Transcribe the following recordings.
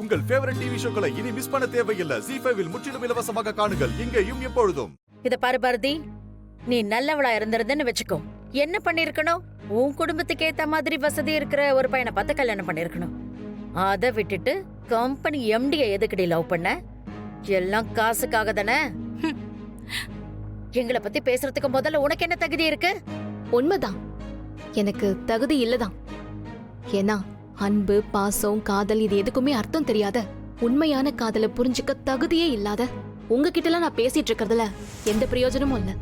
உங்கள் favourite TV ஷோக்களை இனி miss பண்ண தேவையில்லை. ZEE5 இல் முற்றிலும் இலவசமாக காணுங்கள், இங்கேயும் எப்பொழுதும். இத பாரு பாரதி, நீ நல்லவளா இருந்திருந்தன்னு வெச்சுக்கோ. என்ன பண்ணிருக்கணும்? உன் குடும்பத்துக்கு ஏத்த மாதிரி வசதி இருக்கிற ஒரு பையனை பார்த்து கல்யாணம் பண்ணிருக்கணும். அத விட்டுட்டு கம்பெனி MD எதுக்கடி லவ் பண்ண? எல்லாம் காசுக்காக தானே? எங்களை பத்தி பேசுறதுக்கு முதல்ல உனக்கு என்ன தகுதி இருக்கு? உண்மைதான், எனக்கு தகுதி இல்லதான். ஏன்னா அன்பு, பாசம், காதல் இது எதுக்குமே அர்த்தம் தெரியாத, உண்மையான காதலை புரிஞ்சுக்க தகுதியே இல்லாத உங்ககிட்ட எல்லாம் நான் பேசிட்டு இருக்கிறதுல எந்த பிரயோஜனமும் இல்ல.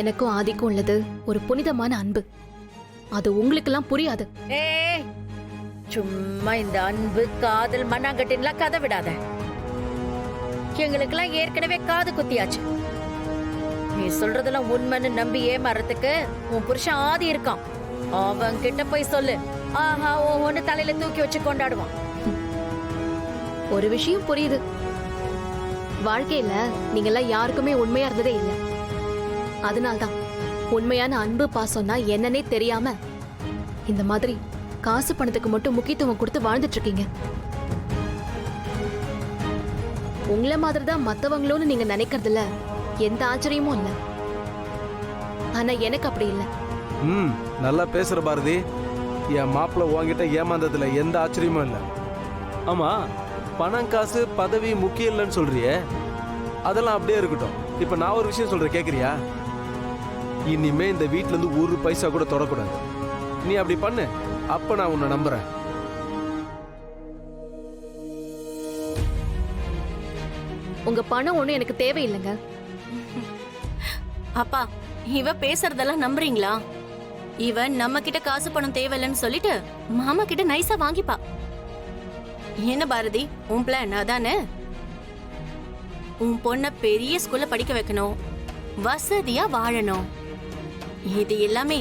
எனக்கும் ஆதிக்கும் உள்ளது ஒரு புனிதமான அன்பு. அது உங்களுக்கு எல்லாம் புரியாது. ஏய், சும்மா இந்த அன்பு, காதல், மண்ணாங்கட்டின்லாம் கதை விடாத. எங்களுக்கெல்லாம் ஏற்கனவே காது குத்தியாச்சு. நீ சொல்றதெல்லாம் உண்மைன்னு நம்பி ஏமாறதுக்கு உன் புருஷன் ஆதி இருக்கான். அவன் கிட்ட போய் சொல்லு. ஆஹா ஒன்னு தலையில தூக்கி வச்சு கொண்டாடுவான். ஒரு விஷயம் புரியுது, வாழ்க்கையில நீங்கெல்லாம் யாருக்குமே உண்மையா இருந்ததே இல்லை. அதனால்தான் உண்மையான அன்பு, பாசம்னா என்னன்னே தெரியாம இந்த மாதிரி காசு பணத்துக்கு மட்டும் முக்கியத்துவம் கொடுத்து வாழ்ந்துட்டு இருக்கீங்க. உங்களை மாதிரிதான் மத்தவங்களோன்னு நீங்க நினைக்கிறதுல எந்த ஆச்சரியமும் இல்ல. ஆனா எனக்கு அப்படி இல்ல. நல்லா பேசுற பாரதி. என் மாப்பிள்ள உன்கிட்ட ஏமாந்ததுல எந்த ஆச்சரியமும் இல்ல. ஆமா, பணம், காசு, பதவி முக்கியம் இல்லைன்னு சொல்றியே, அதெல்லாம் அப்படியே இருக்கட்டும். இப்ப நான் ஒரு விஷயம் சொல்றேன், கேக்குறியா? இனிமே இந்த வீட்ல இருந்து ஒரு பைசா கூட தொடக்கூடாது. நீ அப்படி பண்ணு, அப்ப நான் உன்னை நம்புறேன். உங்க பணம் ஒண்ணும் எனக்கு தேவையில்லைங்க. அப்பா, இவ பேசுறதெல்லாம் நம்புறீங்களா? இவன் நம்ம கிட்ட காசு பணம் தேவையில்லைன்னு சொல்லிட்டு மாமா கிட்ட நைஸா வாங்கிப்பா. என்ன பாரதி, உன் பிளான் அதானே? உன் பொண்ண பெரிய ஸ்கூல்ல படிக்க வைக்கணும், வசதியா வாழணும். இது எல்லாமே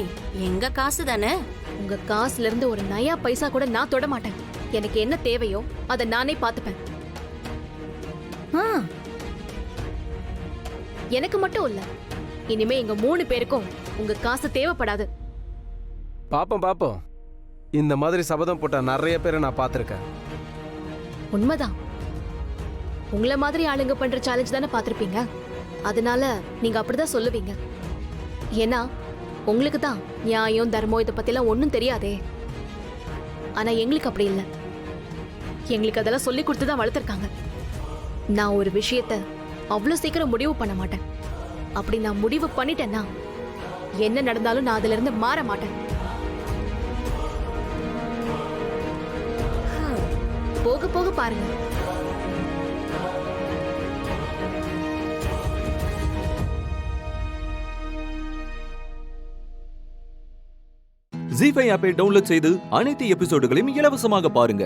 எங்க காசு தானே. உங்க காசுல இருந்து ஒரு நயா பைசா கூட நான் தொட மாட்டேன். எனக்கு என்ன தேவையோ அதை நானே பாத்துப்பேன். எனக்கு மட்டும் இல்ல, இனிமே எங்க 3 பேருக்கும் உங்க காசு தேவைப்படாது. பாப்போம். இந்த மாதிரி சபதம் போட்ட நிறைய பேரை நான் பார்த்திருக்கேன். உண்மைதான், உங்கள மாதிரி ஆளுங்க பண்ற சேலஞ்ச் தானே பார்த்திருப்பீங்க. அதனால நீங்க அப்படிதான் சொல்லுவீங்க. ஏன்னா உங்களுக்கு தான் நியாயம், தர்மம் இதை பத்திலாம் ஒன்னும் தெரியாதே. ஆனா எங்களுக்கு அப்படி இல்லை. எங்களுக்கு அதெல்லாம் சொல்லி கொடுத்துதான் வளர்த்துருக்காங்க. நான் ஒரு விஷயத்த அவ்வளவு சீக்கிரம் முடிவு பண்ண மாட்டேன். அப்படி நான் முடிவு பண்ணிட்டேன்னா என்ன நடந்தாலும் நான் அதுல இருந்து மாற மாட்டேன். போக போக பாருங்க. ZEE5 ஆப்பை டவுன்லோட் செய்து அனைத்து எபிசோடுகளையும் இலவசமாக பாருங்க.